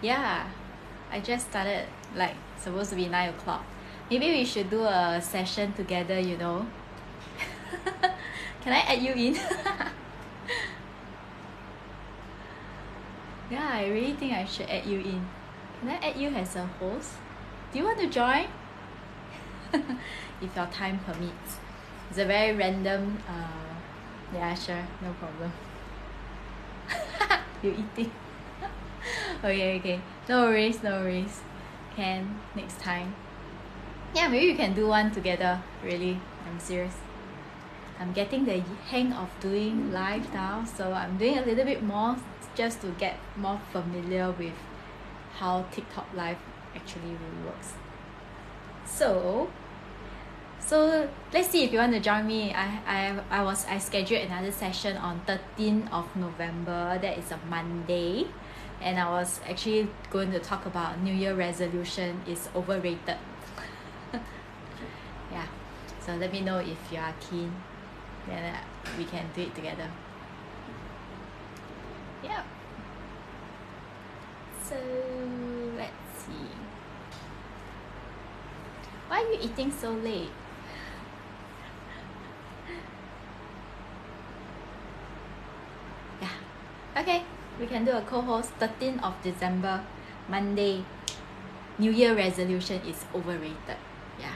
Yeah, I just started, like, supposed to be 9 o'clock. Maybe we should do a session together, you know. Can I add you in? Yeah, I really think I should add you in. Can I add you as a host? Do you want to join? If your time permits. It's a very random, yeah, sure, no problem. You eating? Okay, no worries. Can, next time. Yeah, maybe we can do one together, really. I'm serious. I'm getting the hang of doing live now, so I'm doing a little bit more just to get more familiar with how TikTok live actually really works. So let's see if you want to join me. I scheduled another session on 13th of November. That is a Monday, and I was actually going to talk about New Year resolution is overrated. Yeah, so let me know if you are keen. Then we can do it together. Yeah. So let's see. Why are you eating so late? Yeah. Okay, we can do a co-host 13th of December, Monday. New Year resolution is overrated. Yeah.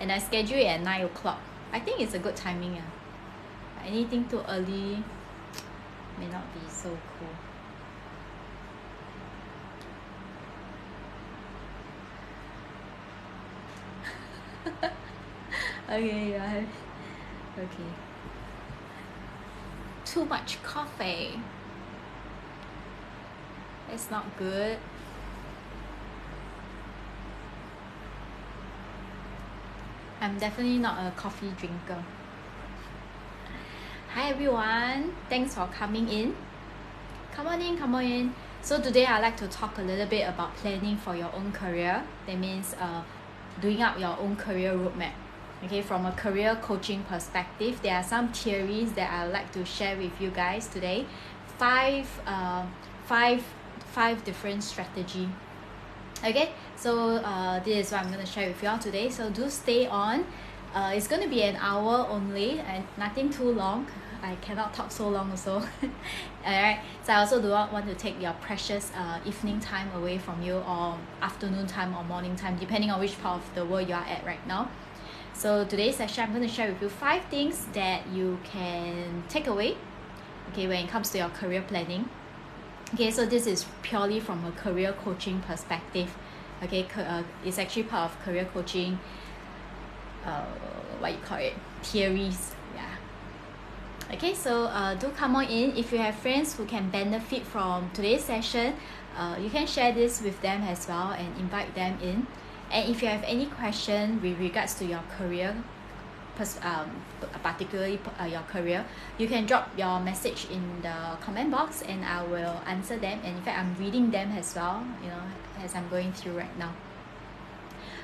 And I schedule it at 9 o'clock. I think it's a good timing. Anything too early may not be so cool. Okay, yeah. Okay. Too much coffee. It's not good. I'm definitely not a coffee drinker. Hi everyone, thanks for coming in. Come on in. So today I'd like to talk a little bit about planning for your own career. That means doing up your own career roadmap. Okay, from a career coaching perspective, there are some theories that I would like to share with you guys today. Five different strategy. Okay, so this is what I'm going to share with you all today. So do stay on. It's going to be an hour only and nothing too long. I cannot talk so long also. Alright, so I also do not want to take your precious evening time away from you, or afternoon time or morning time, depending on which part of the world you are at right now. So today's session, I'm going to share with you 5 things that you can take away, okay, when it comes to your career planning. Okay, so this is purely from a career coaching perspective. Okay, it's actually part of career coaching, what you call it, theories. Yeah. Okay, so do come on in. If you have friends who can benefit from today's session, you can share this with them as well and invite them in. And if you have any question with regards to your career, particularly your career, you can drop your message in the comment box and I will answer them. And in fact, I'm reading them as well, you know, as I'm going through right now.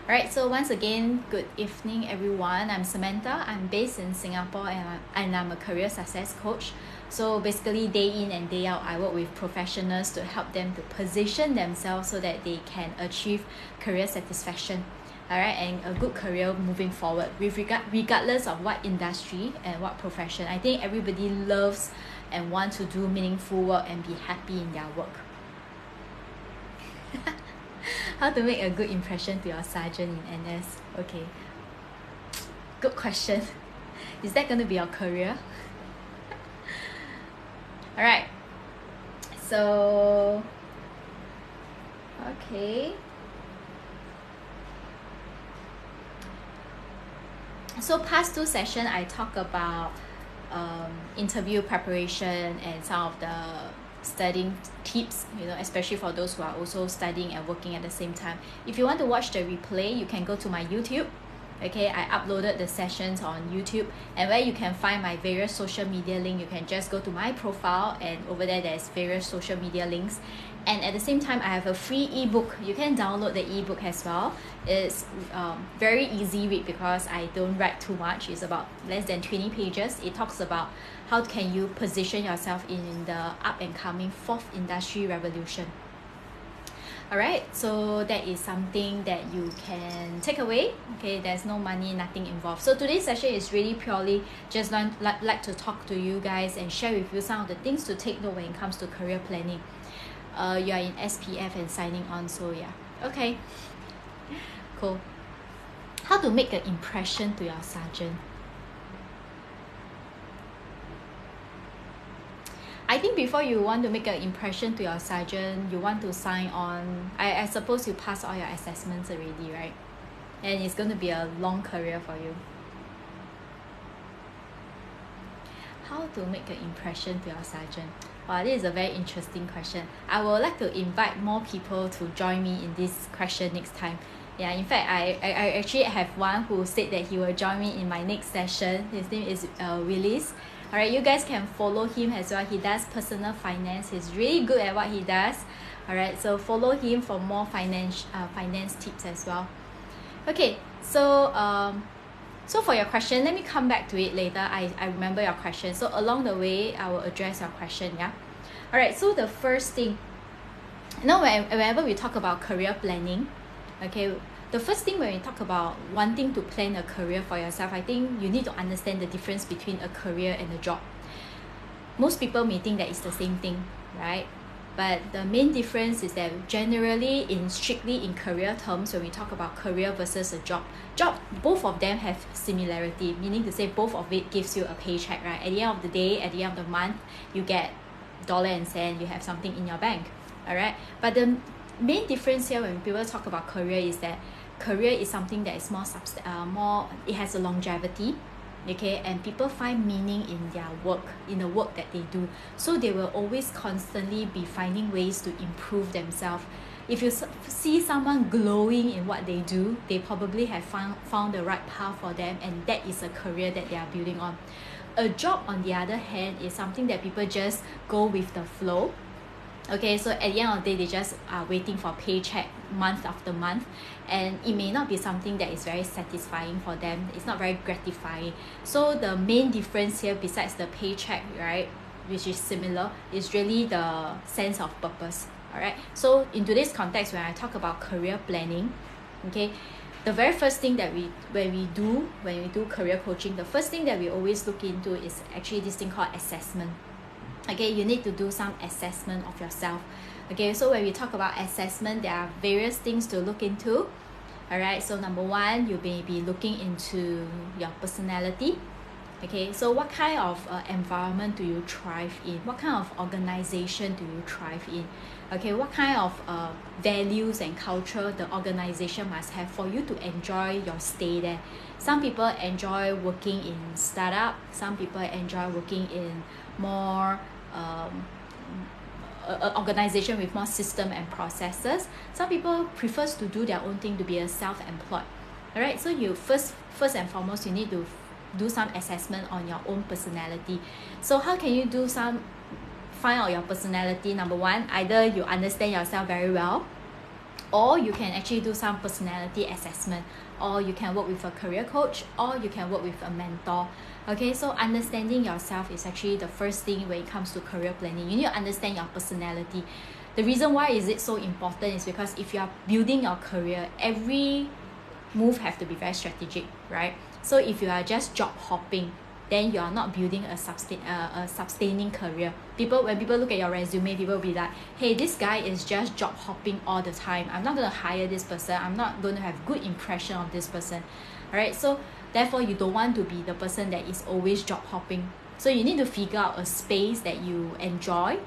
Alright, so once again, good evening everyone. I'm Samantha. I'm based in Singapore and I'm a career success coach. So basically, day in and day out, I work with professionals to help them to position themselves so that they can achieve career satisfaction. Alright, and a good career moving forward with regardless of what industry and what profession. I think everybody loves and wants to do meaningful work and be happy in their work. How to make a good impression to your sergeant in NS? Okay, good question. Is that going to be your career? Alright, so okay. So past 2 sessions, I talk about interview preparation and some of the studying tips, you know, especially for those who are also studying and working at the same time. If you want to watch the replay, you can go to my YouTube. Okay, I uploaded the sessions on YouTube, and where you can find my various social media link, you can just go to my profile, and over there's various social media links. And at the same time, I have a free ebook. You can download the ebook as well. It's very easy read because I don't write too much. It's about less than 20 pages. It talks about how can you position yourself in the up and coming fourth industry revolution. Alright, so that is something that you can take away. Okay, there's no money, nothing involved. So today's session is really purely just like to talk to you guys and share with you some of the things to take note when it comes to career planning. You are in SPF and signing on, so yeah. Okay, cool. How to make an impression to your sergeant? I think before you want to make an impression to your sergeant, you want to sign on. I suppose you passed all your assessments already, right? And it's going to be a long career for you. How to make an impression to your sergeant? Wow, this is a very interesting question. I would like to invite more people to join me in this question next time. Yeah, in fact, I actually have one who said that he will join me in my next session. His name is Willis. Alright, you guys can follow him as well. He does personal finance. He's really good at what he does. Alright, so follow him for more finance tips as well. Okay, so for your question, let me come back to it later. I remember your question. So along the way, I will address your question, yeah? Alright, so the first thing, whenever we talk about career planning, okay, the first thing when we talk about wanting to plan a career for yourself, I think you need to understand the difference between a career and a job. Most people may think that it's the same thing, right? But the main difference is that generally strictly in career terms, when we talk about career versus a job, both of them have similarity, meaning to say both of it gives you a paycheck, right? At the end of the day, at the end of the month, you get dollar and cent, you have something in your bank, all right? But the main difference here when people talk about career is that career is something that is more it has a longevity, okay, and people find meaning in their work, in the work that they do, so they will always constantly be finding ways to improve themselves. If you see someone glowing in what they do, they probably have found the right path for them, and that is a career that they are building on. A job, on the other hand, is something that people just go with the flow. Okay, so at the end of the day, they just are waiting for paycheck month after month, and it may not be something that is very satisfying for them. It's not very gratifying. So the main difference here, besides the paycheck, right, which is similar, is really the sense of purpose. All right. So in today's context, when I talk about career planning, okay, the very first thing that when we do career coaching, the first thing that we always look into is actually this thing called assessment. Okay, you need to do some assessment of yourself. Okay, so when we talk about assessment, there are various things to look into. All right, so number one, you may be looking into your personality. Okay, so what kind of environment do you thrive in? What kind of organization do you thrive in? Okay, what kind of values and culture the organization must have for you to enjoy your stay there? Some people enjoy working in startup. Some people enjoy working in more organization with more system and processes. Some people prefers to do their own thing, to be a self-employed. All right, so you first and foremost, you need to do some assessment on your own personality. So how can you find out your personality? Number one, either you understand yourself very well, or you can actually do some personality assessment, or you can work with a career coach, or you can work with a mentor. Okay, so understanding yourself is actually the first thing when it comes to career planning. You need to understand your personality. The reason why is it so important is because if you are building your career, every move have to be very strategic, right? So if you are just job hopping, then you are not building a sustaining career. When people look at your resume, people will be like, hey, this guy is just job hopping all the time. I'm not going to hire this person. I'm not going to have good impression of this person. All right, so therefore you don't want to be the person that is always job hopping. So you need to figure out a space that you enjoy.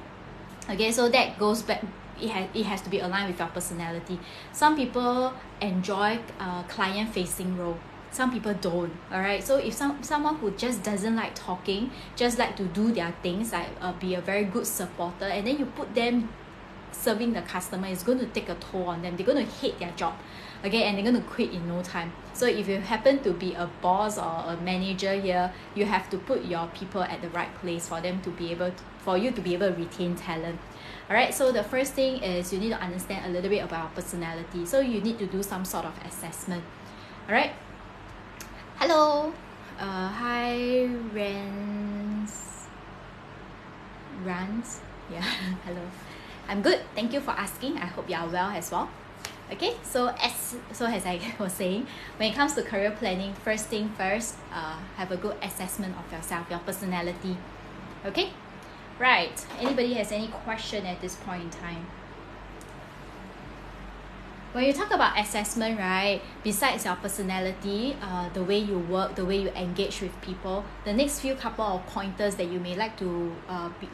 Okay, so that goes back, it has to be aligned with your personality. Some people enjoy client facing role. Some people don't. All right, so if someone who just doesn't like talking, just like to do their things, like be a very good supporter, and then you put them serving the customer is going to take a toll on them. They're going to hate their job, okay, and they're going to quit in no time. So if you happen to be a boss or a manager here, you have to put your people at the right place for them to be able to, for you to be able to retain talent. All right, so the first thing is you need to understand a little bit about personality. So you need to do some sort of assessment. All right. Hello. Hi, Rans. Yeah. Hello. I'm good. Thank you for asking. I hope you are well as well. Okay, so as I was saying, when it comes to career planning, first thing first, have a good assessment of yourself, your personality. Okay, right. Anybody has any question at this point in time? When you talk about assessment, right, besides your personality, the way you work, the way you engage with people, the next few couple of pointers that you may like to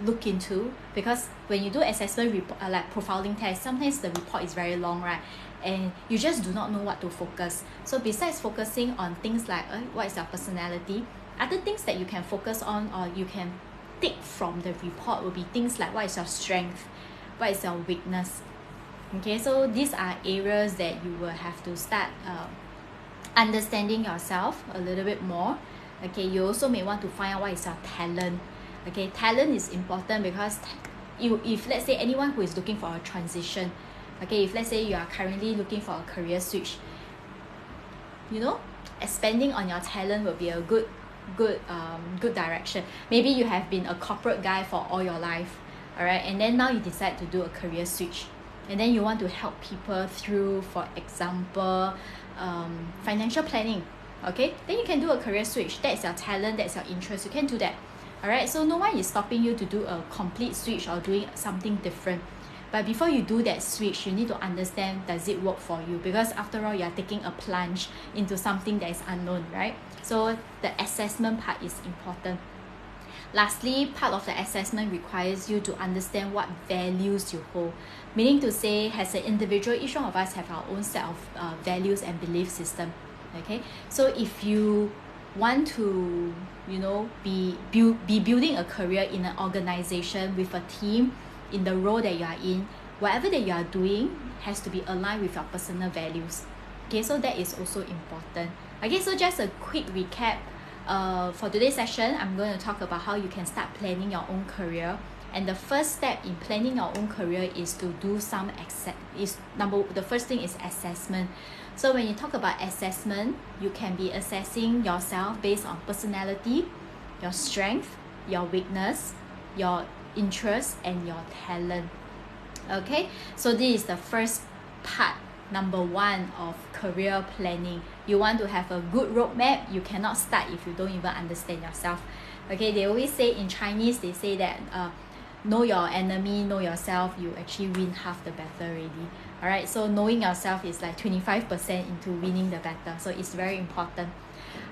look into, because when you do assessment report, like profiling test, sometimes the report is very long, right, and you just do not know what to focus. So besides focusing on things like what is your personality, other things that you can focus on or you can take from the report will be things like what is your strength, what is your weakness. Okay, so these are areas that you will have to start understanding yourself a little bit more. Okay, you also may want to find out what is your talent. Okay, talent is important because if let's say anyone who is looking for a transition, okay, if let's say you are currently looking for a career switch, you know, expanding on your talent will be a good direction. Maybe you have been a corporate guy for all your life, all right, and then now you decide to do a career switch. And then you want to help people through, for example, financial planning, okay? Then you can do a career switch. That's your talent, that's your interest. You can do that, all right? So no one is stopping you to do a complete switch or doing something different. But before you do that switch, you need to understand, does it work for you? Because after all, you are taking a plunge into something that is unknown, right? So the assessment part is important. Lastly, part of the assessment requires you to understand what values you hold. Meaning to say, as an individual, each one of us have our own set of values and belief system. Okay, so if you want to, you know, be building a career in an organization with a team, in the role that you are in, whatever that you are doing has to be aligned with your personal values. Okay, so that is also important. Okay, so just a quick recap. For today's session, I'm going to talk about how you can start planning your own career. And the first step in planning your own career is to do some the first thing is assessment. So when you talk about assessment, you can be assessing yourself based on personality, your strength, your weakness, your interest, and your talent. Okay, so this is the first part, number one, of career planning. You want to have a good roadmap. You cannot start if you don't even understand yourself. Okay, they always say in Chinese, they say that know your enemy, know yourself, you actually win half the battle already. All right, so knowing yourself is like 25% into winning the battle. So it's very important.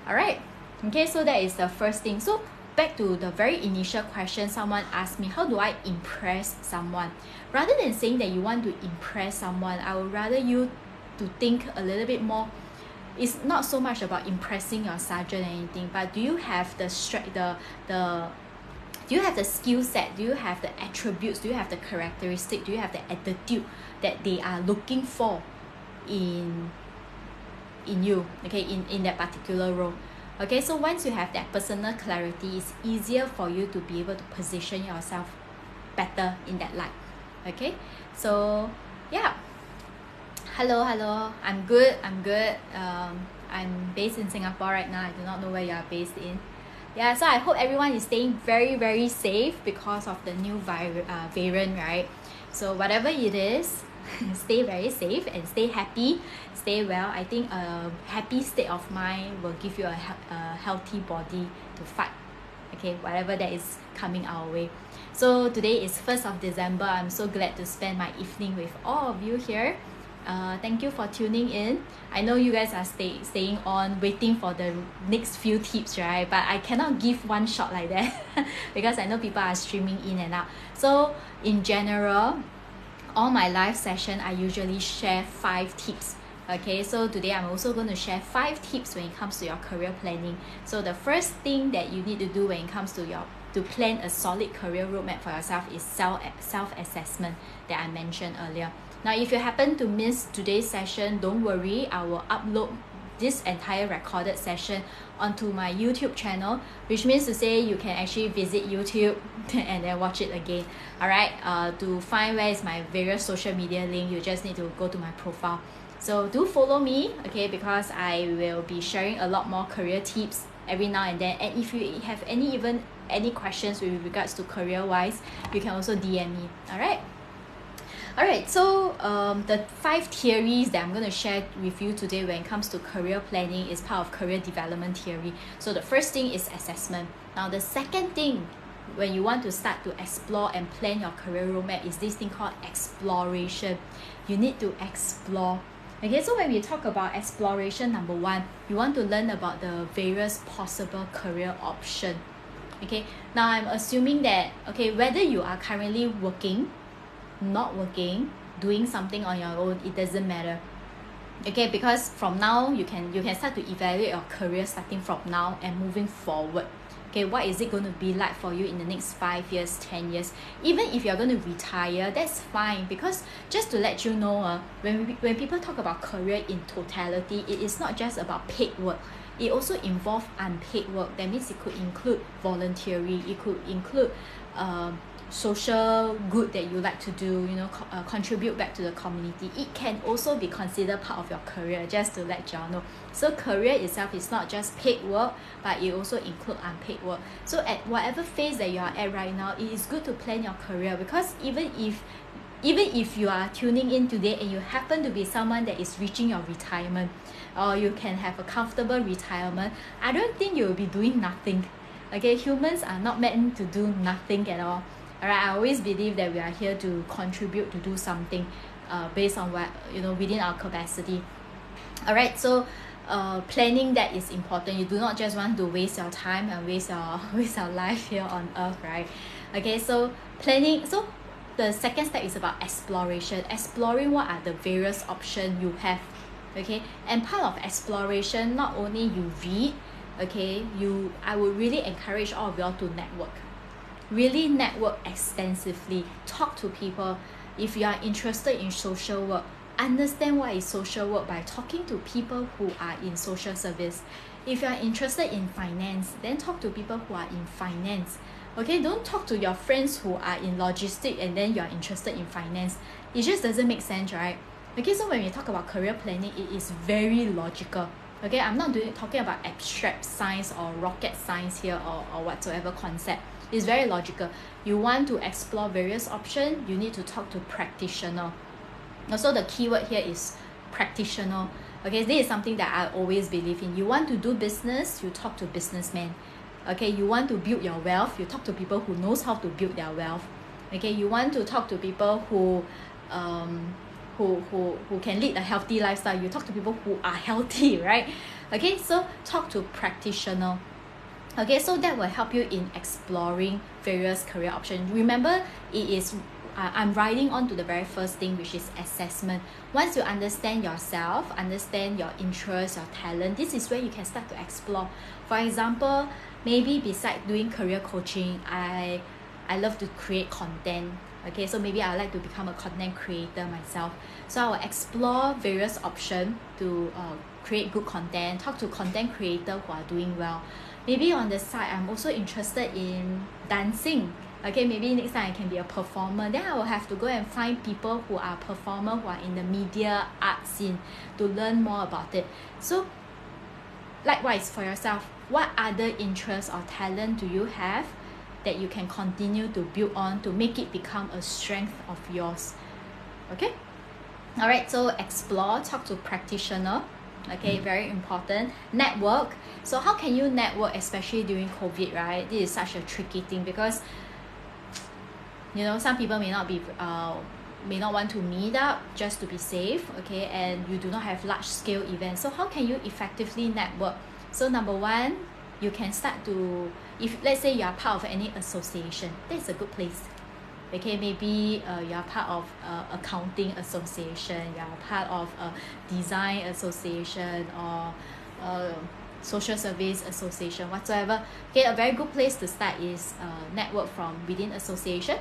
All right, okay, so that is the first thing. So back to the very initial question, someone asked me, how do I impress someone? Rather than saying that you want to impress someone, I would rather you to think a little bit more. It's not so much about impressing your sergeant or anything, but do you have the do you have the skill set? Do you have the attributes? Do you have the characteristic? Do you have the attitude that they are looking for in you, okay, in that particular role? Okay, so once you have that personal clarity, it's easier for you to be able to position yourself better in that light. Okay, so yeah. Hello, I'm good. I'm based in Singapore right now. I do not know where you are based in. Yeah, so I hope everyone is staying very, very safe because of the new variant, right? So whatever it is, stay very safe and stay happy, stay well. I think a happy state of mind will give you a healthy body to fight, okay, whatever that is coming our way. So today is 1st of December. I'm so glad to spend my evening with all of you here. Thank you for tuning in. I know you guys are staying on, waiting for the next few tips, right? But I cannot give one shot like that because I know people are streaming in and out. So in general, all my live session, I usually share 5 tips. Okay, so today I'm also going to share 5 tips when it comes to your career planning. So the first thing that you need to do when it comes to your to plan a solid career roadmap for yourself is self-assessment that I mentioned earlier. Now, if you happen to miss today's session, don't worry, I will upload this entire recorded session onto my YouTube channel, which means to say you can actually visit YouTube and then watch it again. Alright, to find where is my various social media link, you just need to go to my profile. So do follow me, okay, because I will be sharing a lot more career tips every now and then. And if you have any questions with regards to career wise, you can also DM me. Alright, so the 5 theories that I'm going to share with you today when it comes to career planning is part of career development theory. So the first thing is assessment. Now the second thing when you want to start to explore and plan your career roadmap is this thing called exploration. You need to explore. Okay, so when we talk about exploration, number 1, you want to learn about the various possible career options. Okay, now I'm assuming that, okay, whether you are currently working, not working, doing something on your own, it doesn't matter. Okay, because from now you can start to evaluate your career starting from now and moving forward. Okay, what is it going to be like for you in the next 5 years, 10 years? Even if you're going to retire, that's fine, because just to let you know, when people talk about career in totality, it is not just about paid work. It also involves unpaid work. That means it could include voluntary, it could include social good that you like to do, contribute back to the community. It can also be considered part of your career, just to let y'all know. So career itself is not just paid work, but it also includes unpaid work. So at whatever phase that you are at right now, it is good to plan your career, because even if you are tuning in today and you happen to be someone that is reaching your retirement, or you can have a comfortable retirement, I don't think you will be doing nothing. Okay, humans are not meant to do nothing at all. Alright, I always believe that we are here to contribute, to do something based on what, within our capacity. Alright, so planning, that is important. You do not just want to waste your time and waste your life here on earth, right? Okay, so planning. So the second step is about exploration. Exploring what are the various options you have. Okay, and part of exploration, not only you read, okay, I would really encourage all of y'all to network. Really network extensively. Talk to people. If you are interested in social work, understand what is social work by talking to people who are in social service. If you are interested in finance, then talk to people who are in finance. Okay, don't talk to your friends who are in logistics and then you are interested in finance. It just doesn't make sense, right? Okay, so when we talk about career planning, it is very logical. Okay, I'm not talking about abstract science or rocket science here or whatsoever concept. It's very logical. You want to explore various options, you need to talk to practitioner. Also, the keyword here is practitioner. Okay, this is something that I always believe in. You want to do business, you talk to businessmen. Okay, you want to build your wealth, you talk to people who knows how to build their wealth. Okay, you want to talk to people who can lead a healthy lifestyle, you talk to people who are healthy, right? Okay, so talk to practitioner. Okay, so that will help you in exploring various career options. Remember, I'm riding on to the very first thing, which is assessment. Once you understand yourself, understand your interests, your talent, this is where you can start to explore. For example, maybe besides doing career coaching, I love to create content. Okay, so maybe I like to become a content creator myself. So I will explore various options to create good content, talk to content creators who are doing well. Maybe on the side, I'm also interested in dancing. Okay, maybe next time I can be a performer. Then I will have to go and find people who are performers, who are in the media art scene, to learn more about it. So likewise for yourself, what other interests or talent do you have that you can continue to build on to make it become a strength of yours? Okay, all right, so explore, talk to practitioner. Okay, very important. Network. So how can you network, especially during COVID, right? This is such a tricky thing, because some people may not want to meet up just to be safe. Okay, and you do not have large scale events. So how can you effectively network? So number 1, you can start to, if let's say you are part of any association, that's a good place. Okay, maybe you are part of accounting association, you are part of a design association, or social service association whatsoever. Okay, a very good place to start is network from within association.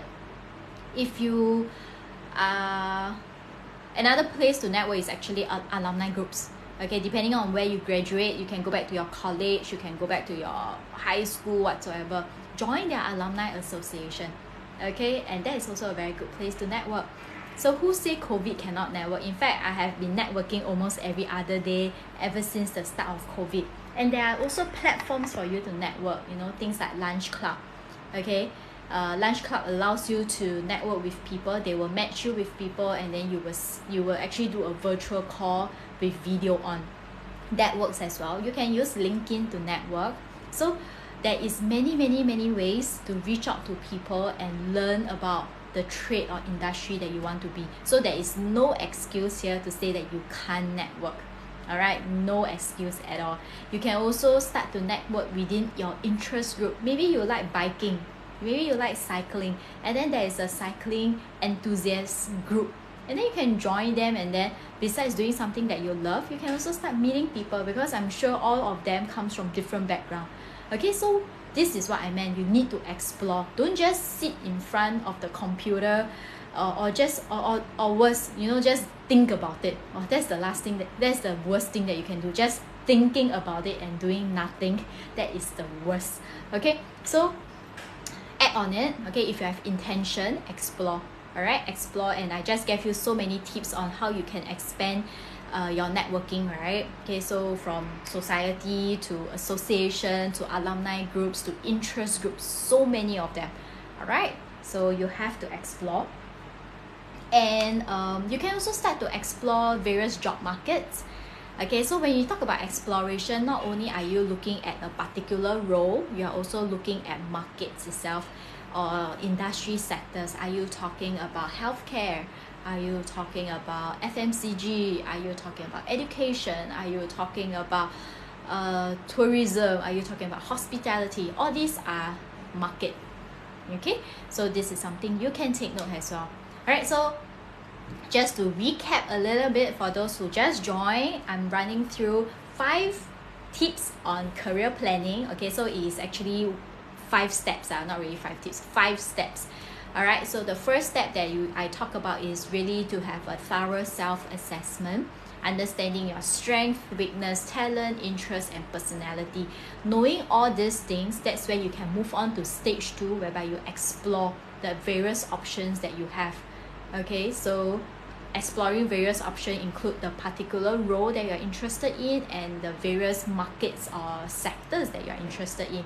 If you another place to network is actually alumni groups. Okay, depending on where you graduate, you can go back to your college, you can go back to your high school whatsoever, join their alumni association. Okay, and that is also a very good place to network. So who say COVID cannot network? In fact, I have been networking almost every other day ever since the start of COVID. And there are also platforms for you to network, you know, things like Lunch Club. Okay, Lunch Club allows you to network with people. They will match you with people, and then you will actually do a virtual call with video on. That works as well. You can use LinkedIn to network. So there is many ways to reach out to people and learn about the trade or industry that you want to be. So there is no excuse here to say that you can't network. All right, no excuse at all. You can also start to network within your interest group. Maybe you like biking, maybe you like cycling, and then there is a cycling enthusiast group, and then you can join them. And then besides doing something that you love, you can also start meeting people, because I'm sure all of them comes from different background. Okay, so this is what I meant. You need to explore. Don't just sit in front of the computer or worse, you know, just think about it. Oh, that's the worst thing that you can do. Just thinking about it and doing nothing, that is the worst. Okay, so add on it. Okay, if you have intention, explore. All right, explore. And I just gave you so many tips on how you can expand your networking, right? Okay, so from society to association to alumni groups to interest groups, so many of them. All right, so you have to explore. And you can also start to explore various job markets. Okay, so when you talk about exploration, not only are you looking at a particular role, you are also looking at markets itself or industry sectors. Are you talking about healthcare? Are you talking about FMCG? Are you talking about education? Are you talking about tourism? Are you talking about hospitality? All these are market. Okay, so this is something you can take note as well. Alright, so just to recap a little bit for those who just joined, I'm running through 5 tips on career planning. Okay, so it is actually 5 steps, not really 5 tips, 5 steps. Alright, so the first step that I talk about is really to have a thorough self-assessment, understanding your strength, weakness, talent, interest, and personality. Knowing all these things, that's when you can move on to stage 2, whereby you explore the various options that you have. Okay, so exploring various options include the particular role that you're interested in and the various markets or sectors that you're interested in.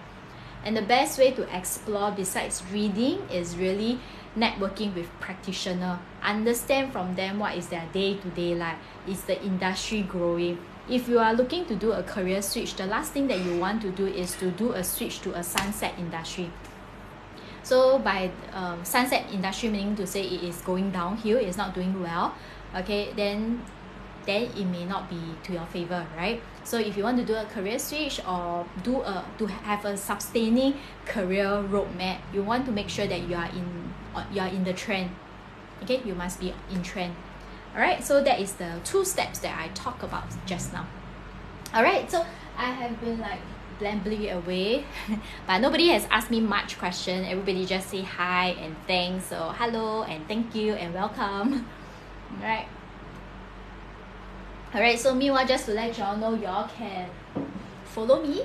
And the best way to explore besides reading is really networking with practitioners. Understand from them what is their day-to-day life. Is the industry growing? If you are looking to do a career switch, the last thing that you want to do is to do a switch to a sunset industry. So by sunset industry meaning to say it is going downhill, it's not doing well, okay, then it may not be to your favor, right? So if you want to do a career switch or to have a sustaining career roadmap, you want to make sure that you are in the trend. Okay, you must be in trend. All right, so that is the 2 steps that I talked about just now. All right, so I have been like blambly away but nobody has asked me much question. Everybody just say hi and thanks. So hello and thank you and welcome. All right, so meanwhile, just to let y'all know, y'all can follow me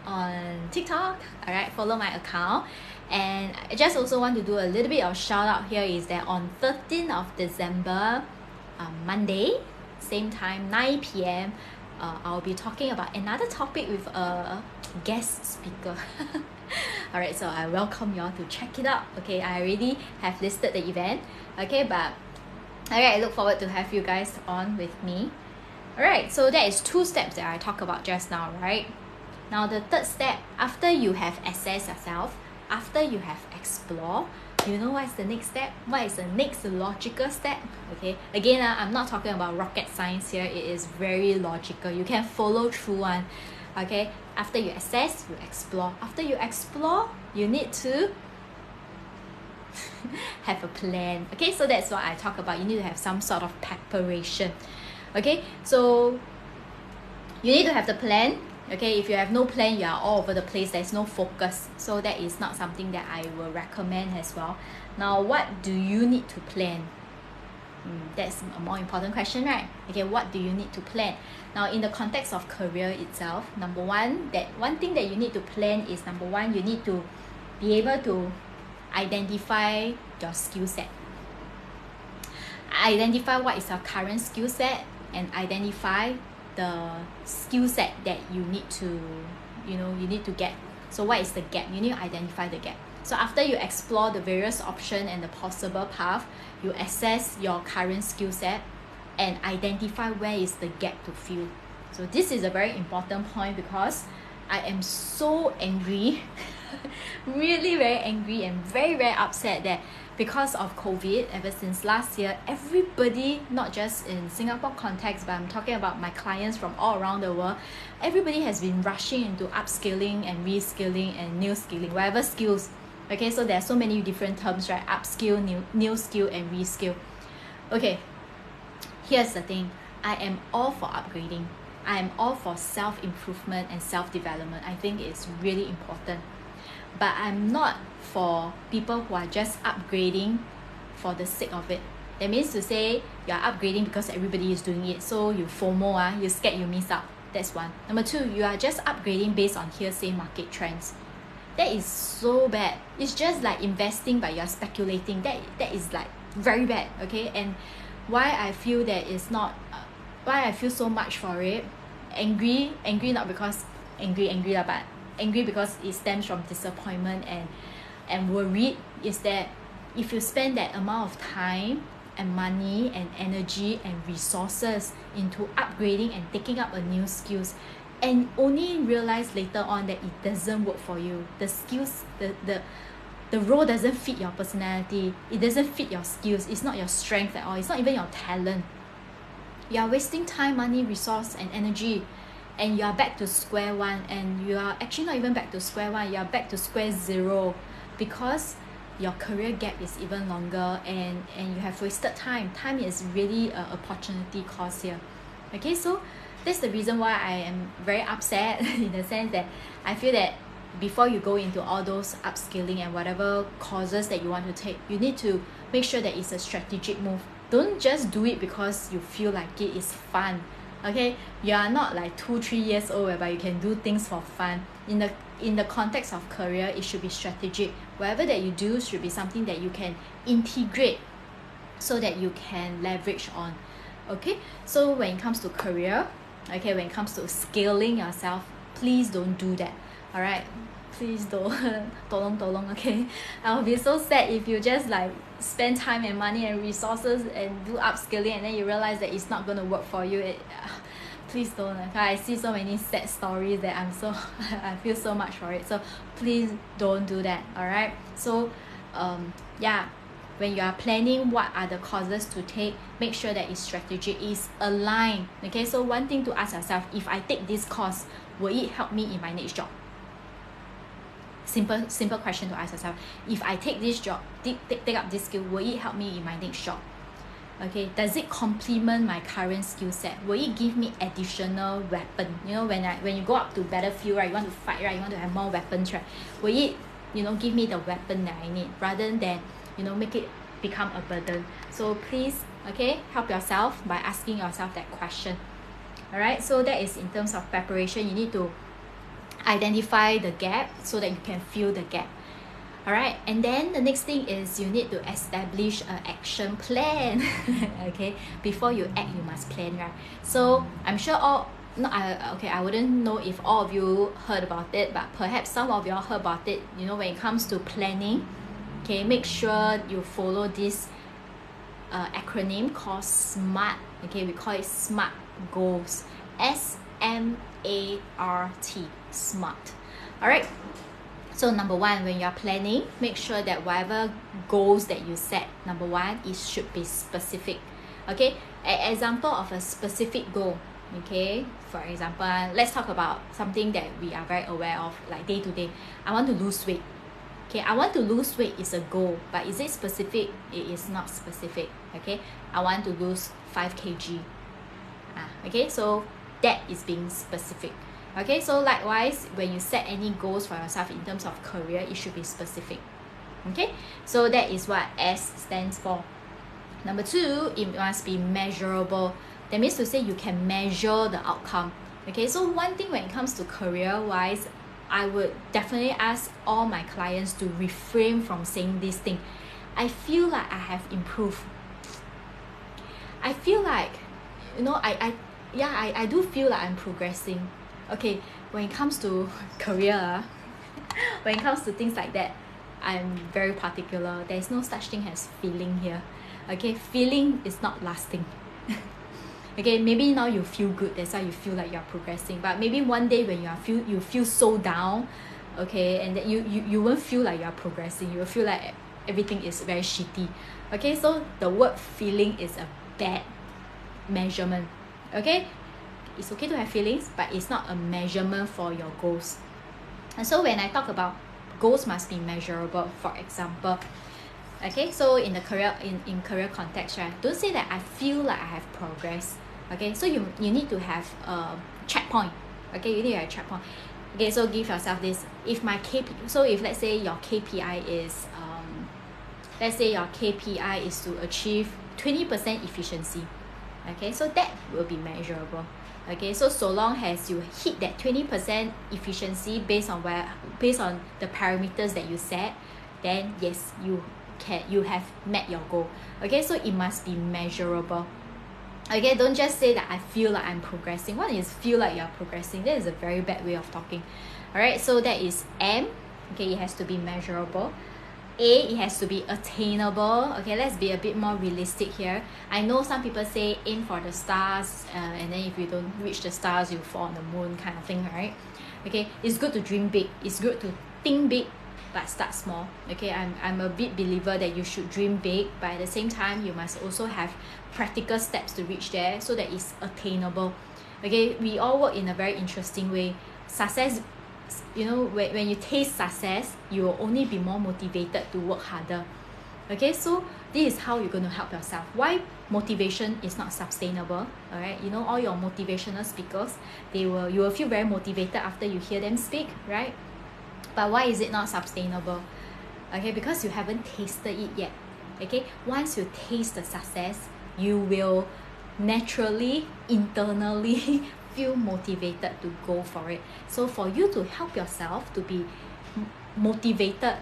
on TikTok. All right, follow my account. And I just also want to do a little bit of shout out here is that on 13th of December, Monday, same time, 9 p.m, I'll be talking about another topic with a guest speaker. Alright, so I welcome y'all to check it out. Okay, I already have listed the event. Okay, but alright, I look forward to have you guys on with me. Alright, so that is 2 steps that I talked about just now, right? Now the 3rd step, after you have assessed yourself, after you have explored, you know what's the next step? What is the next logical step? Okay, again, I'm not talking about rocket science here. It is very logical. You can follow through one. Okay, after you assess, you explore. After you explore, you need to have a plan. Okay, so that's what I talk about. You need to have some sort of preparation. Okay, so you need to have the plan. Okay, if you have no plan, you are all over the place, there's no focus. So that is not something that I will recommend as well. Now, what do you need to plan? That's a more important question, right? Okay, what do you need to plan? Now, in the context of career itself, number one, that one thing that you need to plan is, number one, you need to be able to identify your skill set. Identify what is your current skill set, and identify the skill set that you need to, you need to get. So what is the gap? You need to identify the gap. So after you explore the various options and the possible path, you assess your current skill set and identify where is the gap to fill. So this is a very important point, because I am so angry, really very angry and very, very upset that because of COVID, ever since last year, everybody, not just in Singapore context, but I'm talking about my clients from all around the world, everybody has been rushing into upskilling and reskilling and new skilling, whatever skills. Okay, so there are so many different terms, right? Upskill, new skill, and reskill. Okay, here's the thing. I am all for upgrading. I am all for self-improvement and self-development. I think it's really important. But I'm not for people who are just upgrading for the sake of it. That means to say you're upgrading because everybody is doing it. So you FOMO, you're scared you miss out. That's one. Number two, you are just upgrading based on hearsay market trends. That is so bad. It's just like investing, but you're speculating. That is like very bad. Okay, and why I feel that it's not, why I feel so much for it, angry not because angry but angry because it stems from disappointment and worried, is that if you spend that amount of time and money and energy and resources into upgrading and taking up a new skills, and only realize later on that it doesn't work for you, the skills, the role doesn't fit your personality, it doesn't fit your skills, it's not your strength at all, it's not even your talent, you are wasting time, money, resource and energy, and you are back to square one. And you are actually not even back to square one, you are back to square zero, because your career gap is even longer, and you have wasted time. Time is really an opportunity cost here. Okay, so that's the reason why I am very upset in the sense that I feel that before you go into all those upskilling and whatever courses that you want to take, you need to make sure that it's a strategic move. Don't just do it because you feel like it is fun. Okay, you are not like 2-3 years old whereby you can do things for fun. In the context of career, it should be strategic. Whatever that you do should be something that you can integrate so that you can leverage on. Okay, so when it comes to career, okay, when it comes to scaling yourself, please don't do that. All right, please don't. Tolong, okay. I'll be so sad if you just like spend time and money and resources and do upskilling, and then you realize that it's not going to work for you. Please don't. Okay? I see so many sad stories that I feel so much for it. So please don't do that. All right, so yeah, when you are planning what are the courses to take, make sure that it's strategic, is aligned. Okay, so one thing to ask yourself, if I take this course, will it help me in my next job? Simple question to ask yourself. If I take this job, take up this skill, will it help me in my next job? Okay, does it complement my current skill set? Will it give me additional weapon? When you go up to battlefield, right, you want to fight, right, you want to have more weapons, right? Will it give me the weapon that I need, rather than make it become a burden? So please, okay, help yourself by asking yourself that question. All right, so that is in terms of preparation. You need to identify the gap so that you can fill the gap. All right, and then the next thing is you need to establish an action plan. Okay, before you act, you must plan, right? So I'm sure I wouldn't know if all of you heard about it, but perhaps some of y'all heard about it. When it comes to planning, okay, make sure you follow this acronym called SMART. Okay, we call it SMART goals. SMART, SMART. All right, so number one, when you're planning, make sure that whatever goals that you set, number one, it should be specific. Okay, an example of a specific goal. Okay, for example, let's talk about something that we are very aware of, like day to day. I want to lose weight. Okay, I want to lose weight is a goal, but is it specific? It is not specific. Okay, I want to lose 5 kg. Okay, so that is being specific. Okay, so likewise, when you set any goals for yourself in terms of career, it should be specific. Okay, so that is what S stands for. Number 2, it must be measurable. That means to say you can measure the outcome. Okay, so one thing when it comes to career-wise, I would definitely ask all my clients to refrain from saying this thing. I feel like I have improved. I feel like, I do feel like I'm progressing. Okay, when it comes to career, when it comes to things like that, I'm very particular. There's no such thing as feeling here. Okay, feeling is not lasting. Okay, maybe now you feel good, that's why you feel like you're progressing, but maybe one day when you feel so down, okay, and that you won't feel like you're progressing, you will feel like everything is very shitty. Okay, so the word feeling is a bad measurement. Okay, it's okay to have feelings, but it's not a measurement for your goals. And so when I talk about goals must be measurable, for example, okay, so in the career in career context, right, don't say that I feel like I have progress. Okay, so you need to have a checkpoint. Okay, you need to have a checkpoint. Okay, so give yourself this. If my KPI, so if let's say your KPI is to achieve 20% efficiency. Okay, so that will be measurable. Okay, so long as you hit that 20% efficiency based on the parameters that you set, then yes, you have met your goal. Okay, so it must be measurable. Okay, don't just say that I feel like I'm progressing. What is feel like you're progressing? That is a very bad way of talking. Alright, so that is M. Okay, it has to be measurable. A, it has to be attainable. Okay, let's be a bit more realistic here. I know some people say aim for the stars, and then if you don't reach the stars, you fall on the moon kind of thing, right? Okay, it's good to dream big. It's good to think big, but start small. Okay, I'm a big believer that you should dream big, but at the same time, you must also have practical steps to reach there so that it's attainable. Okay, we all work in a very interesting way. Success, when you taste success, you will only be more motivated to work harder. Okay, so this is how you're going to help yourself. Why motivation is not sustainable? All right, all your motivational speakers, you will feel very motivated after you hear them speak, right? But why is it not sustainable? Okay, because you haven't tasted it yet. Okay, once you taste the success, you will naturally, internally feel motivated to go for it. So for you to help yourself to be motivated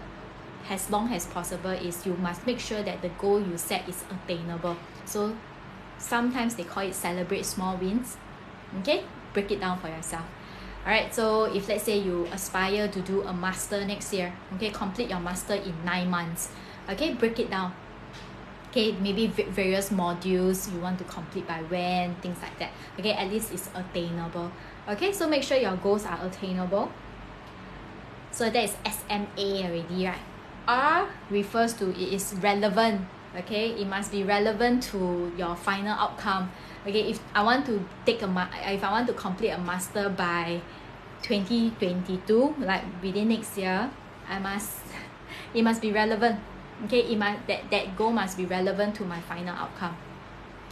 as long as possible, is you must make sure that the goal you set is attainable. So sometimes they call it celebrate small wins. Okay, break it down for yourself. Alright, so if let's say you aspire to do a master next year, okay, complete your master in 9 months. Okay, break it down. Okay, maybe various modules you want to complete by when, things like that. Okay, at least it's attainable. Okay, so make sure your goals are attainable. So that is SMA already, right? R refers to it is relevant. Okay, it must be relevant to your final outcome. Okay, if I want to complete a master by 2022, like within next year, it must be relevant. Okay, that goal must be relevant to my final outcome.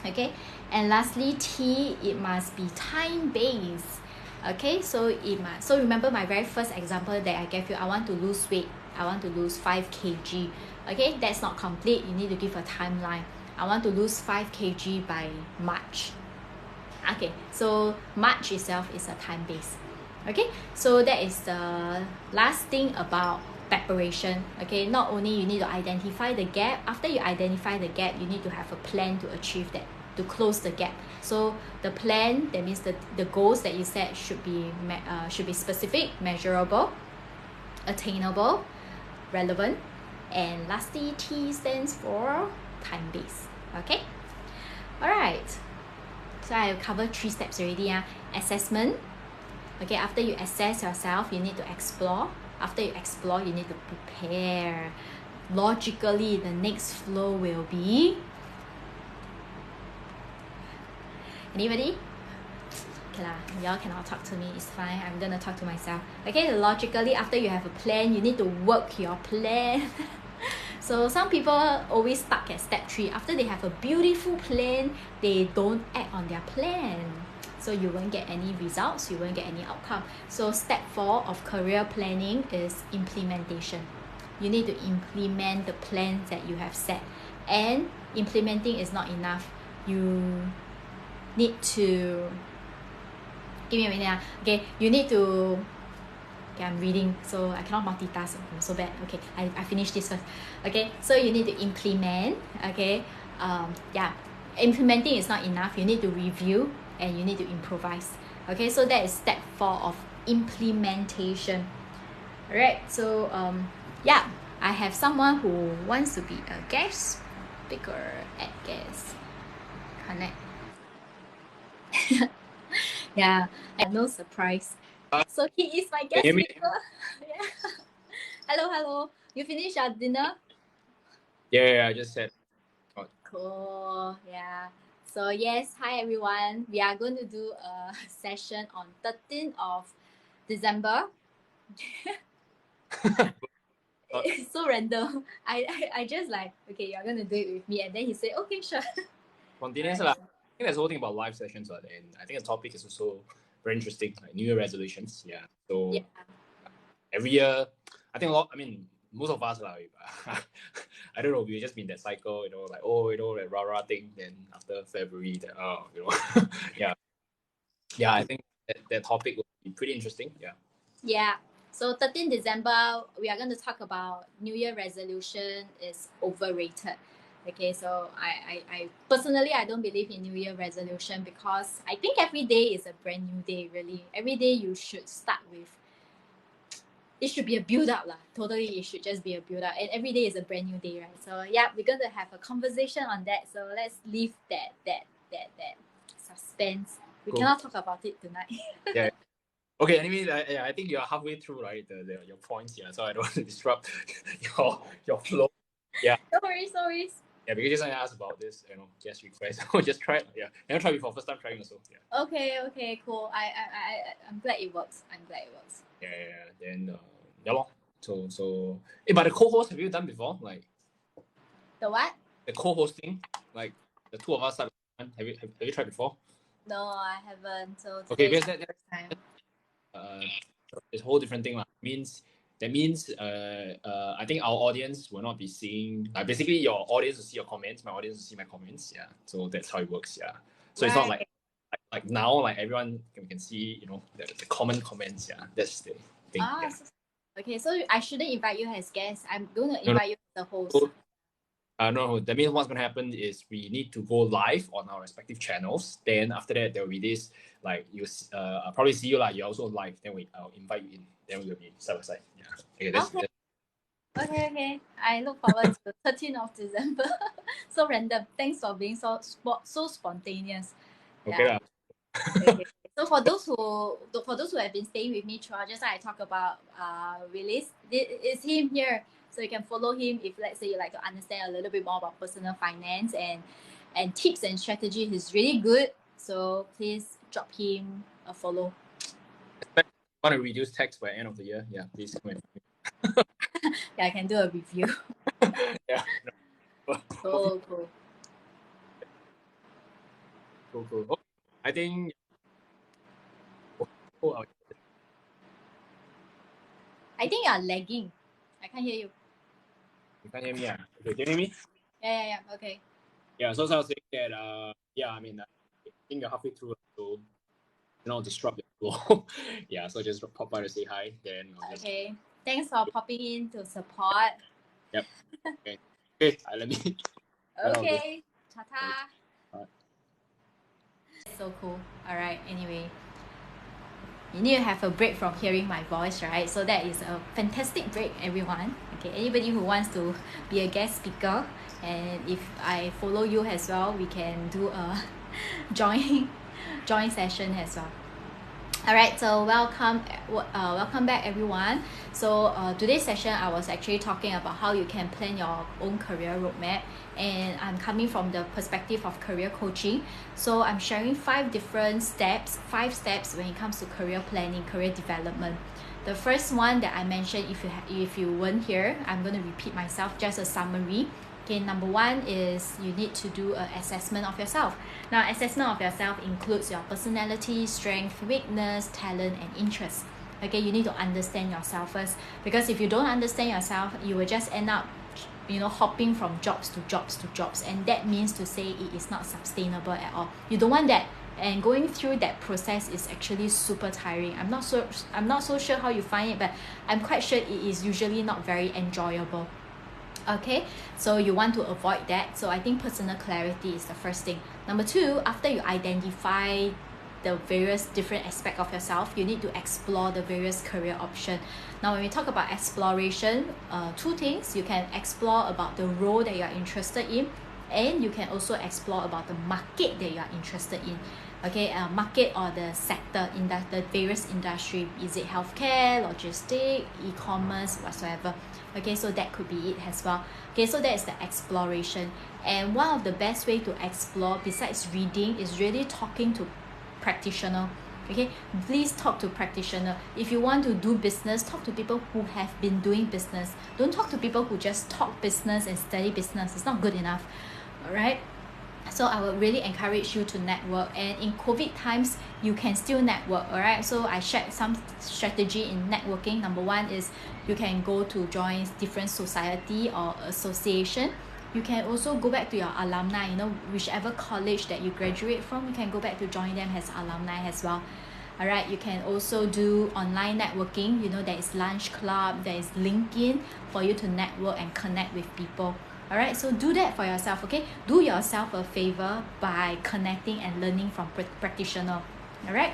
Okay, and lastly, T, it must be time-based. Okay, so remember my very first example that I gave you. I want to lose weight. I want to lose 5 kg. Okay, that's not complete. You need to give a timeline. I want to lose 5 kg by March. Okay, so March itself is a time base. Okay, so that is the last thing about preparation. Okay, not only you need to identify the gap. After you identify the gap, you need to have a plan to achieve that, to close the gap. So the plan, that means the goals that you set should be specific, measurable, attainable, relevant, and lastly, T stands for time-based. Okay, all right, so I have covered 3 steps already. Assessment. Okay, after you assess yourself, you need to explore. After you explore, you need to prepare. Logically, the next flow will be, anybody? Okay lah, y'all cannot talk to me, it's fine, I'm gonna talk to myself. Okay, logically, after you have a plan, you need to work your plan. So some people always stuck at step 3. After they have a beautiful plan, they don't act on their plan. So you won't get any results, you won't get any outcome. So step 4 of career planning is implementation. You need to implement the plans that you have set. And implementing is not enough. You need to give me a minute. Okay, you need to I'm reading, so I cannot multitask. I'm so bad. Okay, I finish this first. Okay, so you need to implement. Okay, implementing is not enough. You need to review and you need to improvise. Okay, so that is step 4 of implementation. Alright, so I have someone who wants to be a guest speaker at guest connect. Yeah, and no surprise. So he is my guest speaker. Yeah. Hello. You finished your dinner? Yeah, I just said. Cool. Yeah. So yes, hi everyone. We are going to do a session on 13th of December. It's so random. I just like, okay, you're gonna do it with me, and then he said, okay, sure. Spontaneous. I think there's a whole thing about live sessions, and I think the topic is also very interesting, like New Year resolutions. Yeah. So every year, I think most of us like I don't know, we've just been in that cycle, like that rah thing. Then after February, yeah, I think that topic will be pretty interesting. Yeah. Yeah. So 13 December, we are going to talk about New Year resolution is overrated. Okay, so I personally, I don't believe in New Year resolution because I think every day is a brand new day, really. Every day you should start with, it should be a build up. Totally, it should just be a build up. And every day is a brand new day, right? So yeah, we're going to have a conversation on that. So let's leave that suspense. We cannot talk about it tonight. Yeah. Okay, anyway, I think you're halfway through, right? Your points, yeah. So I don't want to disrupt your flow. Yeah. No worries. Yeah, because just I asked about this, guest request. Just try it. Yeah, never tried before. First time trying also. Yeah. Okay, cool. I'm glad it works. Yeah. Then So but the co-host, have you done before? Like the what? The co-hosting, like the two of us. Have you tried before? No, I haven't. So okay, because that's it's a whole different thing. That means I think our audience will not be seeing, basically your audience will see your comments, my audience will see my comments. Yeah, so that's how it works. Yeah, so It's not like now, like everyone can see, the common comments. Yeah, that's the thing. Yeah. Okay, so I shouldn't invite you as guest. I'm going to invite you as the host. No, that means what's going to happen is we need to go live on our respective channels. Then after that, there will be this, like, I'll probably see you, like, you're also live. Then I'll invite you in. Then we'll be side by side. Yeah. Okay. I look forward to 13th of December. So random. Thanks for being so spontaneous. Okay. Yeah. Okay. So for those who have been staying with me throughout, just like I talk about Willis, it's him here. So you can follow him if, let's say, you like to understand a little bit more about personal finance and tips and strategy. He's really good. So please drop him a follow. Want to reduce tax by end of the year? Yeah, please come in. Yeah, I can do a review. Yeah. So cool. Cool. Oh, I think. I think you're lagging. I can't hear you. You can't hear me? Yeah. Okay, can you hear me? Yeah. Okay. Yeah, so I was saying that, I think you're halfway through, so disrupt your flow. Yeah, so just pop by to say hi. Then okay. Thanks for popping in to support. Yep. Okay. Let me. Okay. Ta-ta. So cool. All right. Anyway, you need to have a break from hearing my voice, right? So that is a fantastic break, everyone. Okay. Anybody who wants to be a guest speaker, and if I follow you as well, we can do a join session as well. All right, so welcome back, everyone. So today's session, I was actually talking about how you can plan your own career roadmap, and I'm coming from the perspective of career coaching. So I'm sharing 5 steps when it comes to career planning, career development. The first one that I mentioned, if you weren't here, I'm going to repeat myself, just a summary. Okay, number one is you need to do an assessment of yourself. Now, assessment of yourself includes your personality, strength, weakness, talent, and interest. Okay, you need to understand yourself first, because if you don't understand yourself, you will just end up hopping from jobs to jobs to jobs, and that means to say it is not sustainable at all. You don't want that, and going through that process is actually super tiring. I'm not so sure how you find it, but I'm quite sure it is usually not very enjoyable. Okay, so you want to avoid that. So I think personal clarity is the first thing. Number two, after you identify the various different aspects of yourself, you need to explore the various career options. Now, when we talk about exploration, two things: you can explore about the role that you are interested in, and you can also explore about the market that you are interested in. Okay, market or the sector in the various industry. Is it healthcare, logistics, e-commerce, whatsoever? Okay, so that could be it as well. Okay, so that is the exploration. And one of the best way to explore besides reading is really talking to practitioner. Okay, please talk to practitioner. If you want to do business, talk to people who have been doing business. Don't talk to people who just talk business and study business. It's not good enough. All right, so I would really encourage you to network, and in COVID times you can still network. All right, so I shared some strategy in networking. Number one is you can go to join different society or association. You can also go back to your alumni, whichever college that you graduate from, you can go back to join them as alumni as well. All right, you can also do online networking. There is lunch club, there is LinkedIn for you to network and connect with people. All right, so do that for yourself. Okay, do yourself a favor by connecting and learning from practitioner. All right,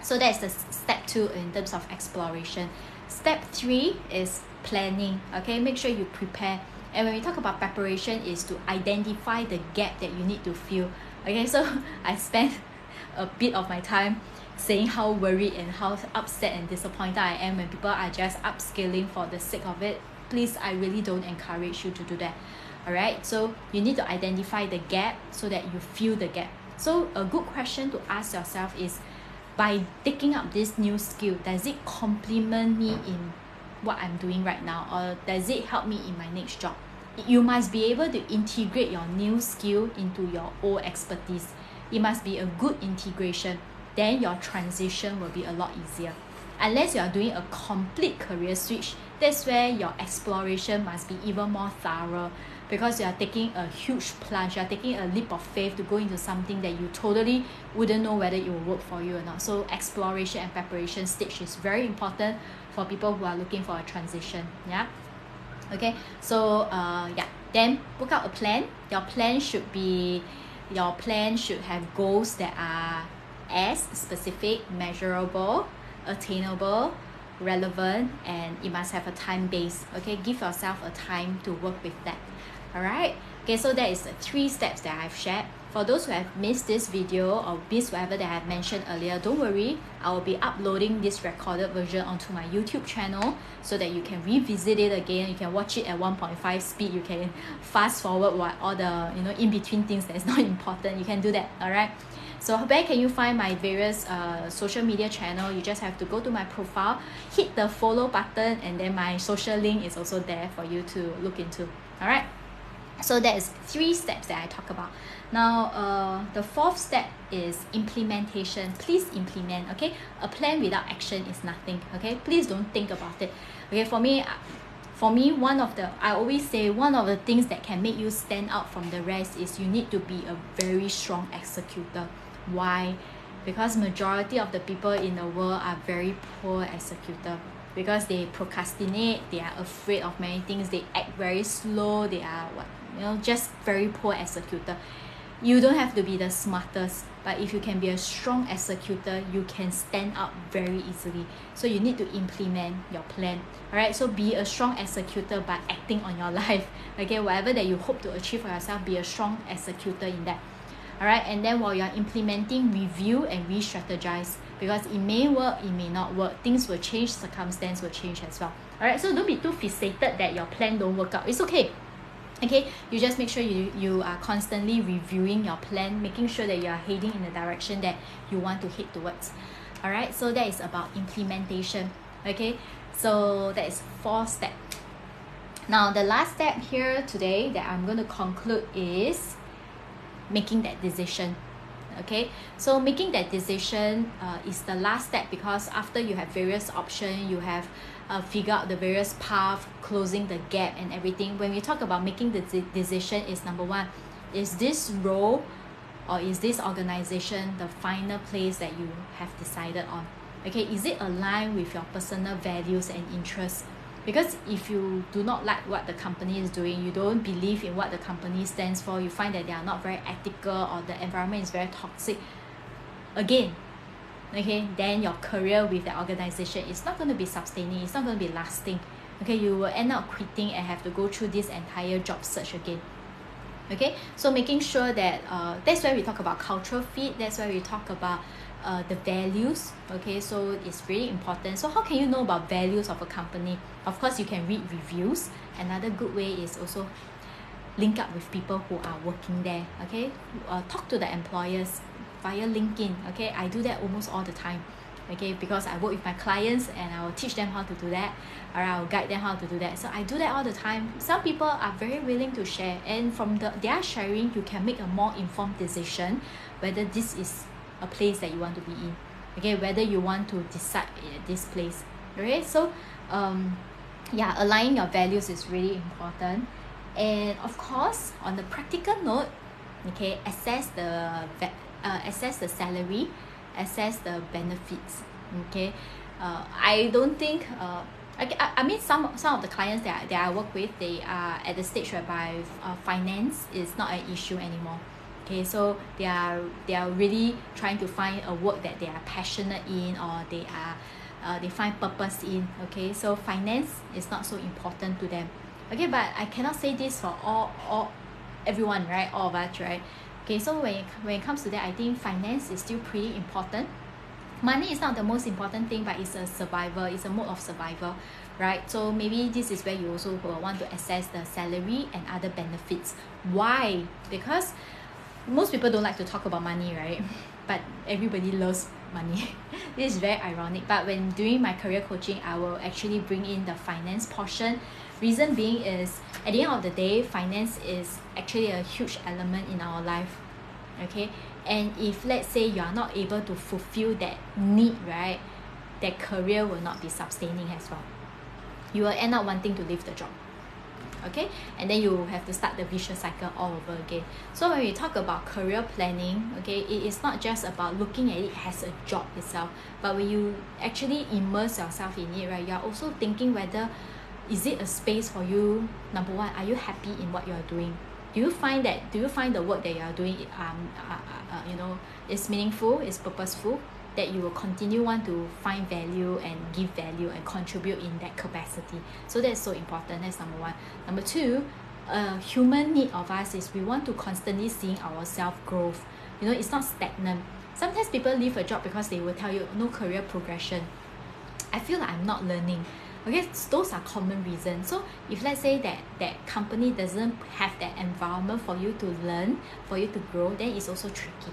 so that's the step 2 in terms of exploration. Step 3 is planning. Okay, make sure you prepare. And when we talk about preparation, is to identify the gap that you need to fill. Okay, so I spent a bit of my time saying how worried and how upset and disappointed I am when people are just upscaling for the sake of it. Please, I really don't encourage you to do that. All right, so you need to identify the gap so that you fill the gap. So a good question to ask yourself is, by taking up this new skill, does it complement me in what I'm doing right now, or does it help me in my next job? You must be able to integrate your new skill into your old expertise. It must be a good integration. Then your transition will be a lot easier. Unless you are doing a complete career switch, that's where your exploration must be even more thorough, because you are taking a huge plunge, you are taking a leap of faith to go into something that you totally wouldn't know whether it will work for you or not. So exploration and preparation stage is very important for people who are looking for a transition. Yeah. Okay, so then book out a plan. Your plan should have goals that are as specific, measurable, attainable, relevant, and it must have a time base. Okay, give yourself a time to work with that. All right, okay, so that is the 3 steps that I've shared. For those who have missed this video or missed whatever that I have mentioned earlier, don't worry, I will be uploading this recorded version onto my YouTube channel so that you can revisit it again. You can watch it at 1.5 speed. You can fast forward what all the in between things that is not important. You can do that. All right, so where can you find my various social media channel? You just have to go to my profile, hit the follow button, and then my social link is also there for you to look into. All right, so that is 3 steps that I talk about. Now, the 4th step is implementation. Please implement. Okay, a plan without action is nothing. Okay, please don't think about it. Okay, for me, I always say one of the things that can make you stand out from the rest is you need to be a very strong executor. Why? Because majority of the people in the world are very poor executor, because they procrastinate, they are afraid of many things, they act very slow, they are just very poor executor. You don't have to be the smartest, but if you can be a strong executor, you can stand out very easily. So you need to implement your plan. All right, so be a strong executor by acting on your life. Okay, whatever that you hope to achieve for yourself, be a strong executor in that. All right, and then while you're implementing, review and re-strategize, because it may work, it may not work. Things will change, circumstance will change as well. All right, so don't be too fixated that your plan don't work out. It's okay. Okay, you just make sure you are constantly reviewing your plan, making sure that you are heading in the direction that you want to head towards. All right, so that is about implementation. Okay, so that is 4 steps. Now, the last step here today that I'm going to conclude is making that decision. Okay, so making that decision is the last step, because after you have various options, you have figure out the various path, closing the gap and everything. When we talk about making the decision, is number one, is this role or is this organization the final place that you have decided on? Okay, is it aligned with your personal values and interests? Because if you do not like what the company is doing, you don't believe in what the company stands for, you find that they are not very ethical or the environment is very toxic, again, okay, then your career with the organization is not going to be sustaining, it's not going to be lasting. Okay, you will end up quitting and have to go through this entire job search again. Okay, so making sure that that's where we talk about cultural fit, that's where we talk about the values. Okay, so it's really important. So how can you know about values of a company? Of course, you can read reviews. Another good way is also link up with people who are working there. Okay, talk to the employers via LinkedIn. Okay, I do that almost all the time. Okay, because I work with my clients and I will teach them how to do that, or I will guide them how to do that. So I do that all the time. Some people are very willing to share, and from their sharing, you can make a more informed decision whether this is a place that you want to be in. Okay, whether you want to decide this place. Okay, so yeah, aligning your values is really important. And of course, on the practical note, okay, assess the salary, assess the benefits. Okay, I don't think I mean some of the clients that I work with, they are at the stage whereby finance is not an issue anymore. Okay, so they are really trying to find a work that they are passionate in, or they find purpose in. Okay, so finance is not so important to them. Okay, but I cannot say this for all everyone, right? All of us, right? Okay, so when it comes to that, I think finance is still pretty important. Money is not the most important thing, but it's a survival, it's a mode of survival, right? So maybe this is where you also want to assess the salary and other benefits. Why? Because most people don't like to talk about money, right? But everybody loves money. This is very ironic. But when doing my career coaching, I will actually bring in the finance portion. Reason being is, at the end of the day, finance is actually a huge element in our life. Okay, and if let's say you are not able to fulfill that need, right, that career will not be sustaining as well. You will end up wanting to leave the job. Okay, and then you have to start the vicious cycle all over again. So when we talk about career planning, okay, it is not just about looking at it as a job itself, but when you actually immerse yourself in it, right, you are also thinking whether is it a space for you. Number one, are you happy in what you are doing? Do you find the work that you are doing is meaningful, is purposeful, that you will continue want to find value and give value and contribute in that capacity? So that's so important. That's number one. Number two, human need of us is we want to constantly seeing ourselves growth. It's not stagnant. Sometimes people leave a job because they will tell you no career progression. I feel like I'm not learning. Okay, those are common reasons. So if let's say that company doesn't have that environment for you to learn, for you to grow, then it's also tricky.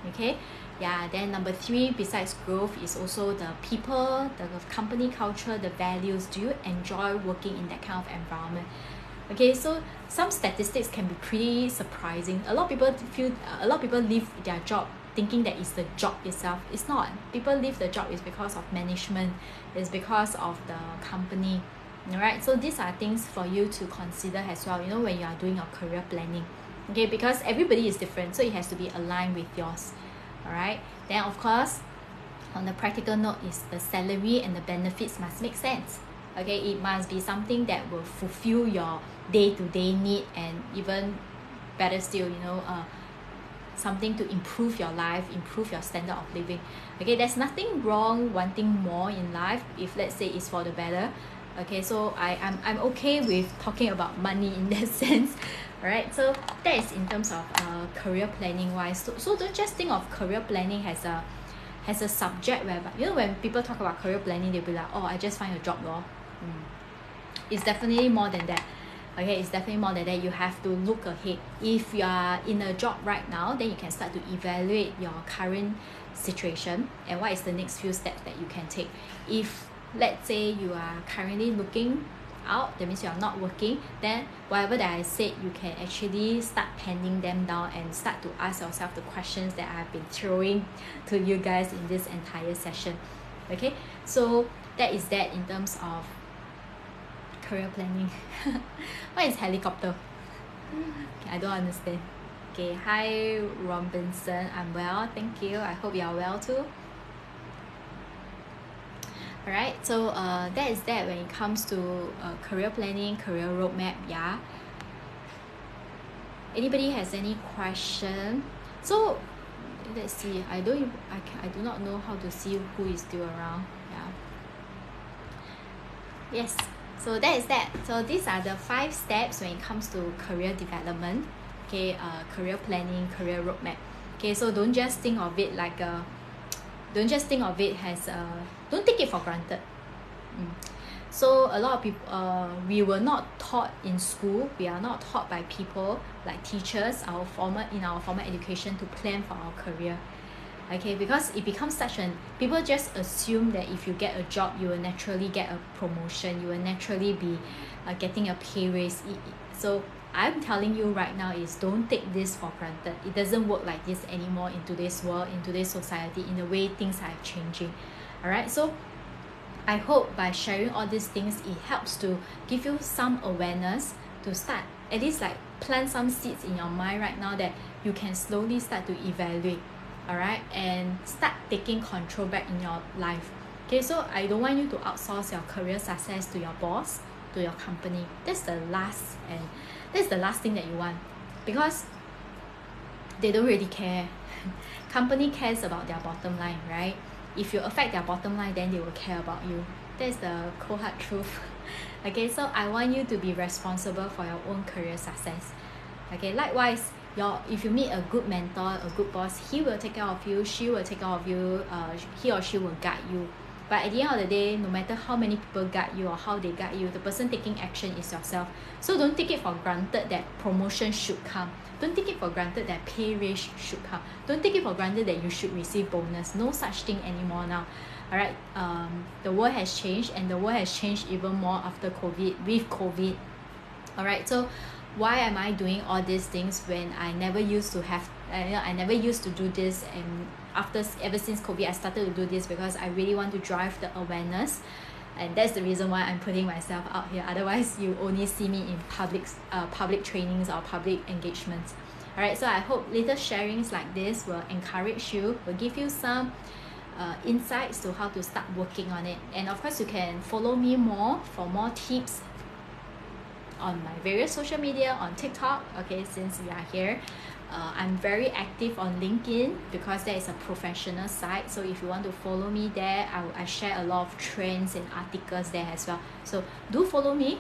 Okay, yeah. Then number three, besides growth, is also the people, the company culture, the values. Do you enjoy working in that kind of environment? Okay, so some statistics can be pretty surprising. A lot of people leave their job thinking that it's the job itself. It's not. People leave the job is because of management, it's because of the company. Alright, so these are things for you to consider as well, when you are doing your career planning. Okay, because everybody is different, so it has to be aligned with yours. Alright, then of course, on the practical note, is the salary and the benefits must make sense. Okay, it must be something that will fulfill your day-to-day need, and even better still, something to improve your life, improve your standard of living. Okay, there's nothing wrong wanting more in life if let's say it's for the better. Okay, so I'm okay with talking about money in that sense. Alright, so that is in terms of career planning wise. So don't just think of career planning as a subject where, when people talk about career planning, they'll be like, oh, I just find a job lor. It's definitely more than that. Okay, it's definitely more than that. You have to look ahead. If you are in a job right now, then you can start to evaluate your current situation and what is the next few steps that you can take. If let's say you are currently looking out, that means you are not working, then whatever that I said, you can actually start penning them down and start to ask yourself the questions that I've been throwing to you guys in this entire session. Okay, so that is that in terms of career planning. What is helicopter? Okay, I don't understand. Okay, hi Robinson, I'm well, thank you. I hope you are well too. Alright, so that is that when it comes to career planning, career roadmap. Yeah. Anybody has any question? So let's see. I do not know how to see who is still around. Yeah. Yes. So that is that. So these are the 5 steps when it comes to career development. Okay. Career planning, career roadmap. Okay. So don't just think of it like a. Don't just think of it as a. Don't take it for granted. So a lot of people, we were not taught in school. We are not taught by people like teachers, in our formal education to plan for our career. Okay, because it becomes people just assume that if you get a job, you will naturally get a promotion. You will naturally be getting a pay raise. So I'm telling you right now is don't take this for granted. It doesn't work like this anymore in today's world, in today's society, in the way things are changing. All right, so I hope by sharing all these things, it helps to give you some awareness to start, at least like plant some seeds in your mind right now that you can slowly start to evaluate, all right, and start taking control back in your life. Okay, so I don't want you to outsource your career success to your boss, to your company. That's the last thing that you want, because they don't really care. Company cares about their bottom line, right? If you affect their bottom line, then they will care about you. That's the cold hard truth. Okay, so I want you to be responsible for your own career success. Okay, likewise, if you meet a good mentor, a good boss, he will take care of you, she will take care of you, he or she will guide you. But at the end of the day, no matter how many people guide you or how they guide you, the person taking action is yourself. So don't take it for granted that promotion should come. Don't take it for granted that pay raise should come. Don't take it for granted that you should receive bonus. No such thing anymore now. All right. The world has changed, and the world has changed even more after COVID. With COVID. All right. So why am I doing all these things when I never used to have? I never used to do this, and ever since COVID, I started to do this because I really want to drive the awareness. And that's the reason why I'm putting myself out here. Otherwise, you only see me in public trainings or public engagements. All right, so I hope little sharings like this will encourage you, will give you some insights to how to start working on it. And of course, you can follow me more for more tips on my various social media, on TikTok. Okay, since we are here. I'm very active on LinkedIn because that is a professional site. So if you want to follow me there, I share a lot of trends and articles there as well. So do follow me.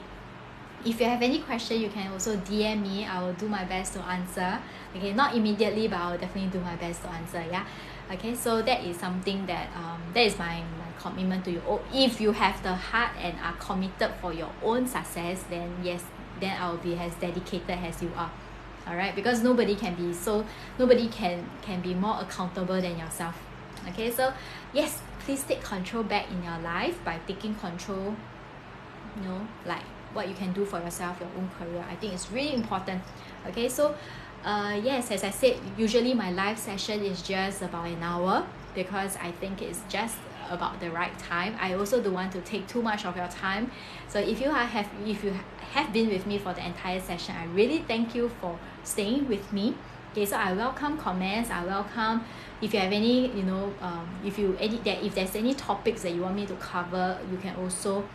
If you have any question, you can also DM me. I will do my best to answer. Okay, not immediately, but I will definitely do my best to answer. Yeah. Okay, so that is something that that is my commitment to you. If you have the heart and are committed for your own success, then yes, then I will be as dedicated as you are. All right, because nobody can be more accountable than yourself. Okay, so yes, please take control back in your life by taking control, like what you can do for yourself, your own career. I think it's really important. Okay, so yes, as I said, usually my live session is just about an hour because I think it's just about the right time. I also don't want to take too much of your time. So if you have been with me for the entire session, I really thank you for staying with me. Okay, so I welcome comments. I welcome if you have any, if there's any topics that you want me to cover, you can also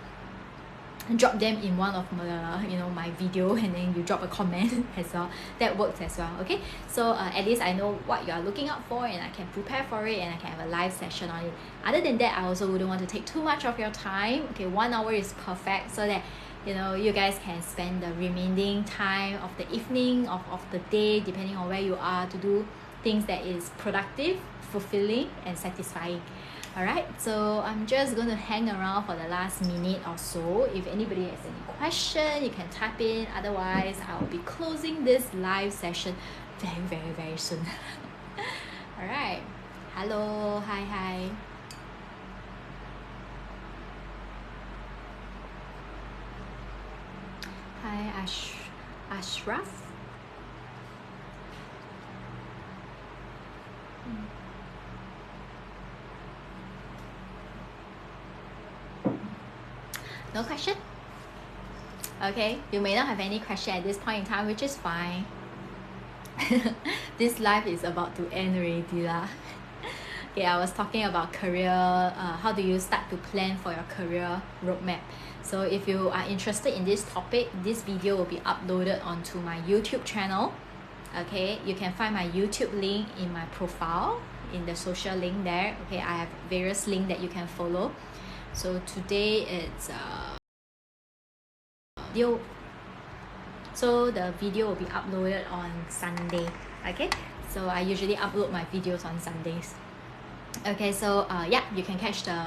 drop them in one of my video, and then you drop a comment as well. That works as well. Okay, so at least I know what you are looking out for, and I can prepare for it, and I can have a live session on it. Other than that, I also wouldn't want to take too much of your time. Okay, 1 hour is perfect, so that you guys can spend the remaining time of the evening of the day, depending on where you are, to do things that is productive, fulfilling, and satisfying. Alright, so I'm just going to hang around for the last minute or so. If anybody has any question, you can type in. Otherwise, I'll be closing this live session very, very, very soon. Alright, hello, hi. Ashraf. No question? Okay, you may not have any question at this point in time, which is fine. This life is about to end already lah. Okay, I was talking about career, how do you start to plan for your career roadmap. So if you are interested in this topic, this video will be uploaded onto my YouTube channel. Okay, you can find my YouTube link in my profile, in the social link there. Okay, I have various links that you can follow. So today it's video. So the video will be uploaded on Sunday. Okay, so I usually upload my videos on Sundays. Okay, so yeah, you can catch the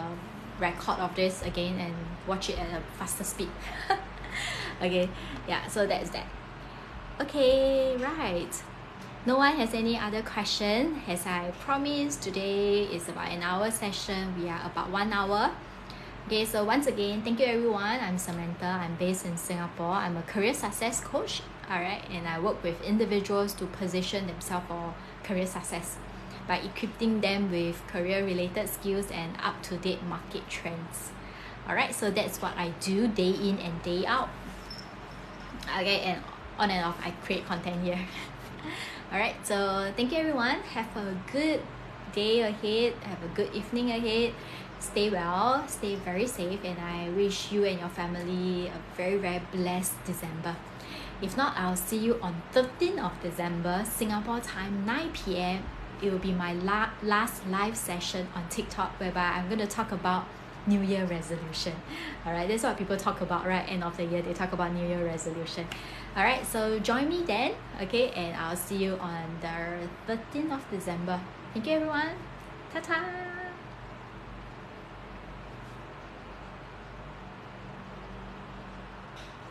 record of this again and watch it at a faster speed. Okay, yeah, so that's that. Okay, right, no one has any other question. As I promised, today is about an hour session. We are about 1 hour. Okay, so once again, thank you everyone. I'm Samantha. I'm based in Singapore. I'm a career success coach, all right, and I work with individuals to position themselves for career success by equipping them with career-related skills and up-to-date market trends. All right, so that's what I do day in and day out. Okay, and on and off, I create content here. All right, so thank you everyone. Have a good day ahead. Have a good evening ahead. Stay well, stay very safe, and I wish you and your family a very, very blessed December. If not, I'll see you on 13th of December, Singapore time, 9 p.m. It will be my last live session on TikTok, whereby I'm going to talk about New Year resolution. All right, that's what people talk about, right? End of the year, they talk about New Year resolution. All right, so join me then, okay? And I'll see you on the 13th of December. Thank you, everyone. Ta-ta!